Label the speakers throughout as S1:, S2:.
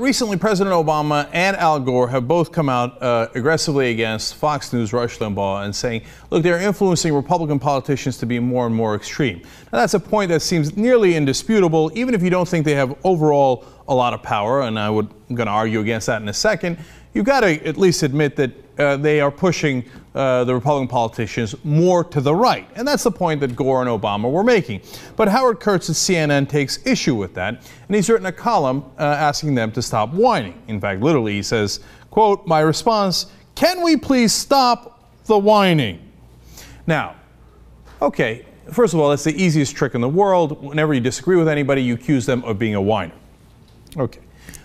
S1: Recently, President Obama and Al Gore have both come out aggressively against Fox News' Rush Limbaugh and saying, look, they're influencing Republican politicians to be more and more extreme. Now, that's a point that seems nearly indisputable, even if you don't think they have overall a lot of power, and I'm going to argue against that in a second. You've got to at least admit that they are pushing the Republican politicians more to the right. And that's the point that Gore and Obama were making. But Howard Kurtz at CNN takes issue with that, and he's written a column asking them to stop whining. In fact, literally, he says, quote, my response, can we please stop the whining? Now, okay, first of all, that's the easiest trick in the world. Whenever you disagree with anybody, you accuse them of being a whiner. Okay.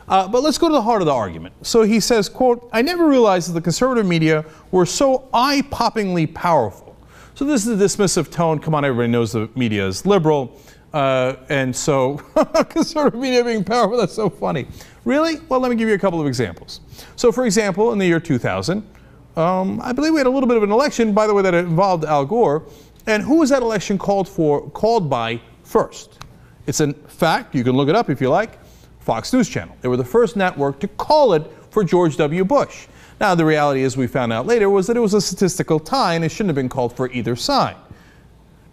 S1: But let's go to the heart of the argument. So he says, quote, I never realized that the conservative media were so eye-poppingly powerful. So this is a dismissive tone. Come on, everybody knows the media is liberal. And so conservative media being powerful, that's so funny. Really? Well, let me give you a couple of examples. So, for example, in the year 2000, I believe we had a little bit of an election, by the way, that involved Al Gore. And who was that election called by first? It's a fact. You can look it up if you like. Fox News Channel. They were the first network to call it for George W. Bush. Now, the reality, as we found out later, was that it was a statistical tie and it shouldn't have been called for either side.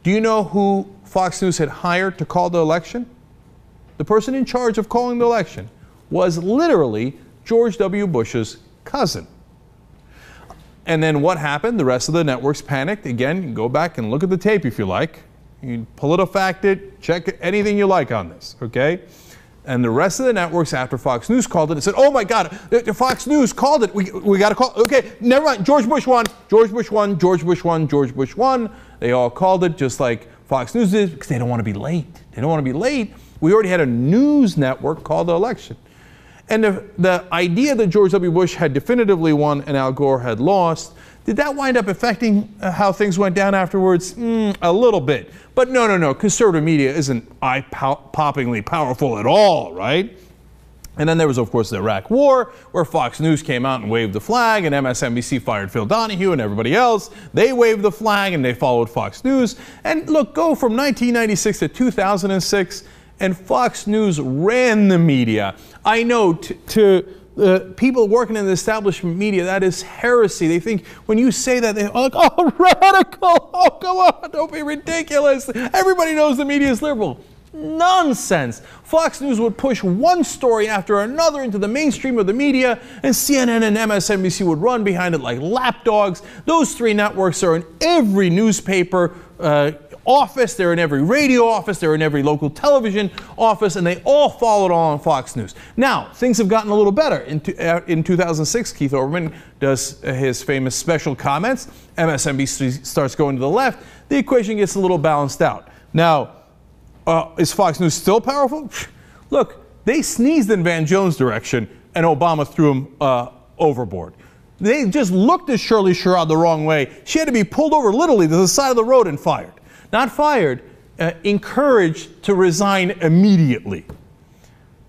S1: Do you know who Fox News had hired to call the election? The person in charge of calling the election was literally George W. Bush's cousin. And then what happened? The rest of the networks panicked. Again, you can go back and look at the tape if you like. You PolitiFact it, check anything you like on this, okay? And the rest of the networks, after Fox News called it, said, oh my God, Fox News called it. We got to call. Okay, never mind. George Bush won. George Bush won. George Bush won. George Bush won. They all called it just like Fox News did because they don't want to be late. They don't want to be late. We already had a news network call the election. And the idea that George W. Bush had definitively won and Al Gore had lost, did that wind up affecting how things went down afterwards? A little bit. But no. Conservative media isn't eye-poppingly powerful at all, right? And then there was, of course, the Iraq War, where Fox News came out and waved the flag, and MSNBC fired Phil Donahue and everybody else. They waved the flag, and they followed Fox News. And look, go from 1996 to 2006, and Fox News ran the media. I know to people working in the establishment media, that is heresy. They think when you say that, they're like, oh, radical. Oh, come on, don't be ridiculous. Everybody knows the media is liberal. Nonsense. Fox News would push one story after another into the mainstream of the media, and CNN and MSNBC would run behind it like lapdogs. Those three networks are in every newspaper office, they're in every radio office, they're in every local television office, and they all followed on Fox News. Now, things have gotten a little better. In 2006, Keith Olbermann does his famous special comments. MSNBC starts going to the left. The equation gets a little balanced out. Now, is Fox News still powerful? Look, they sneezed in Van Jones' direction, and Obama threw him overboard. They just looked at Shirley Sherrod the wrong way. She had to be pulled over literally to the side of the road and fired. Not fired, encouraged to resign immediately.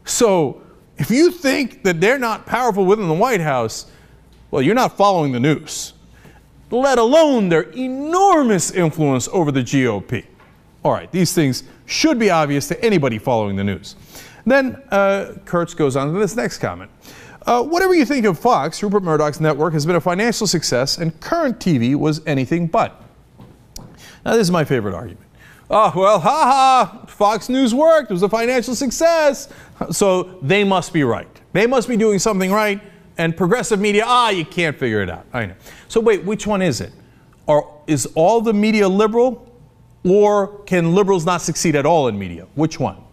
S1: So if you think that they're not powerful within the White House, well, you're not following the news, let alone their enormous influence over the GOP. All right, these things should be obvious to anybody following the news. Then Kurtz goes on to this next comment. Whatever you think of Fox, Rupert Murdoch's network has been a financial success, and current TV was anything but. Now, this is my favorite argument. Oh, well, Fox News worked. It was a financial success. So they must be right. They must be doing something right. And progressive media, you can't figure it out. I know. So wait, which one is it? Is all the media liberal? Or can liberals not succeed at all in media? Which one?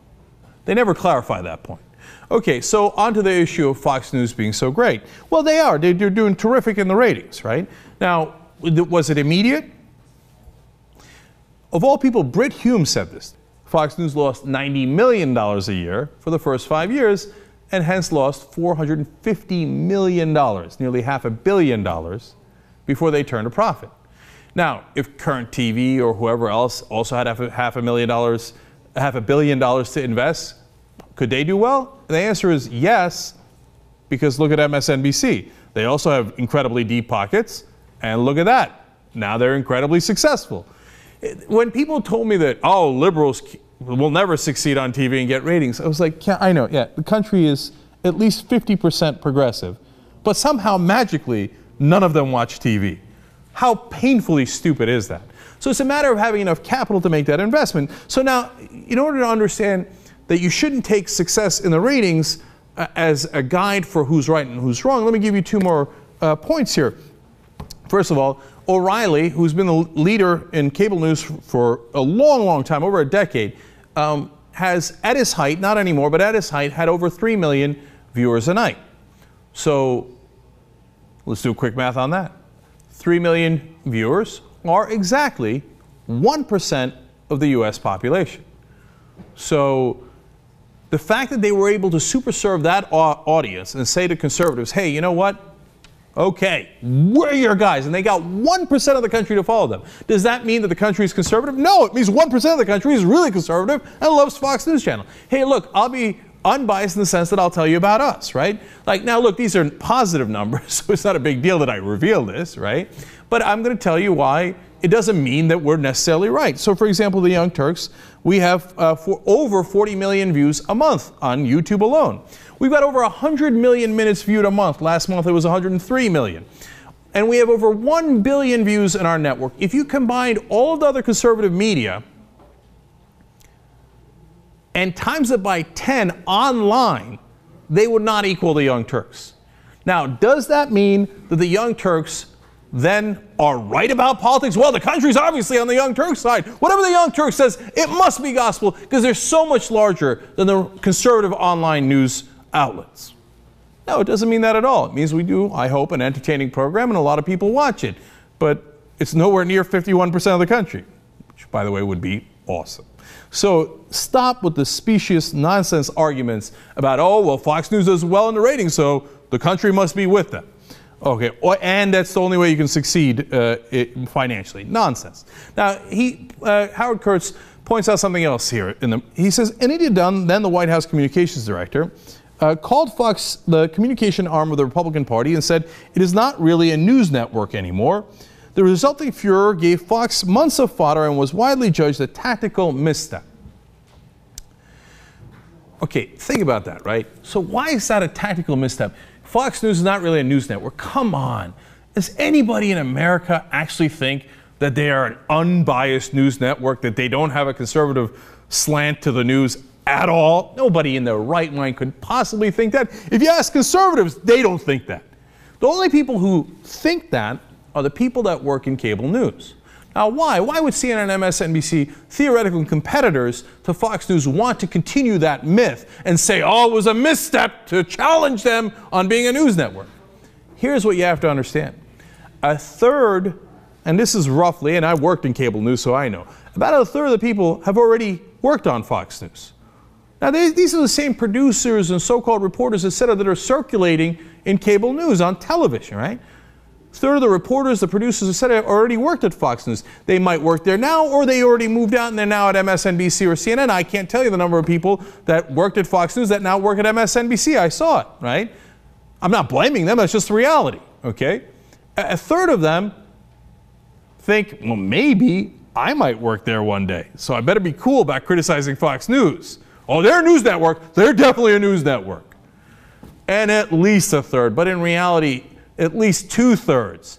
S1: They never clarify that point. Okay, so on to the issue of Fox News being so great. Well, they are. They're doing terrific in the ratings, right? Now, was it immediate? Of all people, Brit Hume said this. Fox News lost $90 million a year for the first 5 years and hence lost $450 million, nearly $500 million, before they turned a profit. Now, if Current TV or whoever else also had $500 million to invest, could they do well? The answer is yes, because look at MSNBC. They also have incredibly deep pockets, and look at that. Now they're incredibly successful. When people told me that, liberals will never succeed on TV and get ratings, I was like, I know, yeah, the country is at least 50% progressive, but somehow magically none of them watch TV. How painfully stupid is that? So it's a matter of having enough capital to make that investment. So now, in order to understand that you shouldn't take success in the ratings as a guide for who's right and who's wrong, let me give you two more points here. First of all, O'Reilly, who's been the leader in cable news for a long, long time, over a decade, has at his height, not anymore, but at his height, had over 3 million viewers a night. So let's do a quick math on that. 3 million viewers are exactly 1% of the US population. So the fact that they were able to super serve that audience and say to conservatives, hey, you know what? Okay, we're your guys, and they got 1% of the country to follow them. Does that mean that the country is conservative? No, it means 1% of the country is really conservative and loves Fox News Channel. Hey, look, I'll be unbiased in the sense that I'll tell you about us, right? Like, now look, these are positive numbers, so it's not a big deal that I reveal this, right? But I'm going to tell you why it doesn't mean that we're necessarily right. So, for example, the Young Turks, we have over 40 million views a month on YouTube alone. We've got over 100 million minutes viewed a month. Last month it was 103 million. And we have over 1 billion views in our network. If you combined all of the other conservative media and times it by 10 online, they would not equal the Young Turks. Now, does that mean that the Young Turks then are right about politics? Well, the country's obviously on the Young Turks side. Whatever the Young Turks says, it must be gospel because they're so much larger than the conservative online news outlets. No, it doesn't mean that at all. It means we do, I hope, an entertaining program and a lot of people watch it. But it's nowhere near 51% of the country, which, by the way, would be awesome. So stop with the specious nonsense arguments about, oh, well, Fox News does well in the ratings, so the country must be with them. Okay, and that's the only way you can succeed financially. Nonsense. Now, Howard Kurtz points out something else here. He says, Anita Dunn, then the White House communications director, called Fox the communication arm of the Republican Party and said it is not really a news network anymore. The resulting furor gave Fox months of fodder and was widely judged a tactical misstep. Okay, think about that, right? So why is that a tactical misstep? Fox News is not really a news network. Come on. Does anybody in America actually think that they are an unbiased news network, that they don't have a conservative slant to the news at all? Nobody in their right mind could possibly think that. If you ask conservatives, they don't think that. The only people who think that are the people that work in cable news. Now, why? Why would CNN and MSNBC, theoretical competitors to Fox News, want to continue that myth and say, oh, it was a misstep to challenge them on being a news network? Here's what you have to understand. A third, and this is roughly, and I worked in cable news, so I know, about a third of the people have already worked on Fox News. Now, these are the same producers and so-called reporters, etc., that are circulating in cable news on television, right? A third of the reporters, the producers, etc., already worked at Fox News. They might work there now, or they already moved out and they're now at MSNBC or CNN. I can't tell you the number of people that worked at Fox News that now work at MSNBC. I saw it, right? I'm not blaming them. That's just the reality, okay? A third of them think, well, maybe I might work there one day, so I better be cool about criticizing Fox News. Oh, they're a news network. They're definitely a news network. And at least a third, but in reality, at least 2/3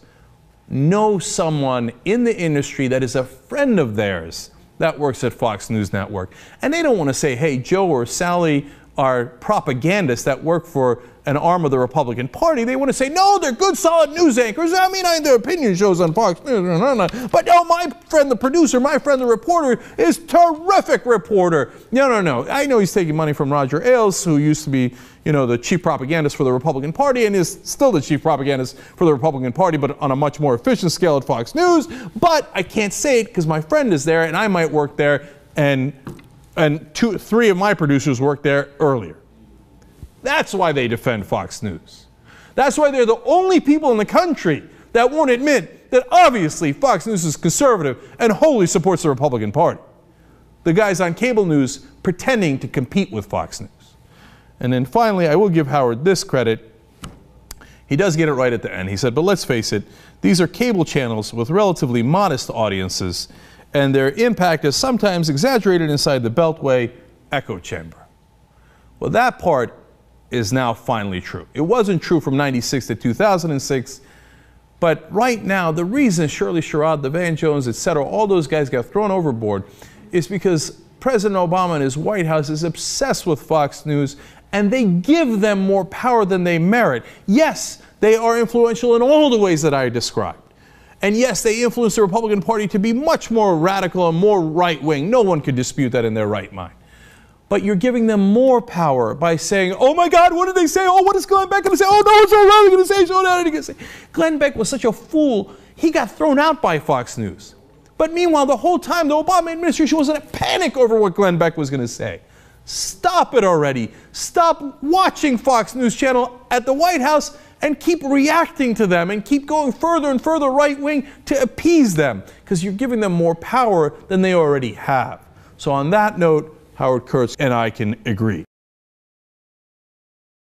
S1: know someone in the industry that is a friend of theirs that works at Fox News Network. And they don't want to say, hey, Joe or Sally are propagandists that work for an arm of the Republican Party. They want to say, no, they're good, solid news anchors. I mean, their opinion shows on Fox News. But no, my friend, the producer, my friend, the reporter, is terrific reporter. No. I know he's taking money from Roger Ailes, who used to be, the chief propagandist for the Republican Party and is still the chief propagandist for the Republican Party, but on a much more efficient scale at Fox News. But I can't say it because my friend is there and I might work there, and 3 of my producers worked there earlier. That's why they defend Fox News. That's why they're the only people in the country that won't admit that obviously Fox News is conservative and wholly supports the Republican Party. The guys on cable news pretending to compete with Fox News. And then finally, I will give Howard this credit. He does get it right at the end. He said, but let's face it, these are cable channels with relatively modest audiences, and their impact is sometimes exaggerated inside the Beltway echo chamber. Well, that part is now finally true. It wasn't true from 96 to 2006, but right now the reason Shirley Sherrod, the Van Jones, etc., all those guys got thrown overboard is because President Obama and his White House is obsessed with Fox News, and they give them more power than they merit. Yes, they are influential in all the ways that I described. And yes, they influence the Republican Party to be much more radical and more right-wing. No one could dispute that in their right mind. But you're giving them more power by saying, oh my God, what did they say? Oh, what is Glenn Beck going to say? Oh, no one's really going to say so. What are they going to say? Glenn Beck was such a fool, he got thrown out by Fox News. But meanwhile, the whole time, the Obama administration was in a panic over what Glenn Beck was going to say. Stop it already. Stop watching Fox News Channel at the White House and keep reacting to them and keep going further and further right-wing to appease them, because you're giving them more power than they already have. So on that note, Howard Kurtz and I can agree.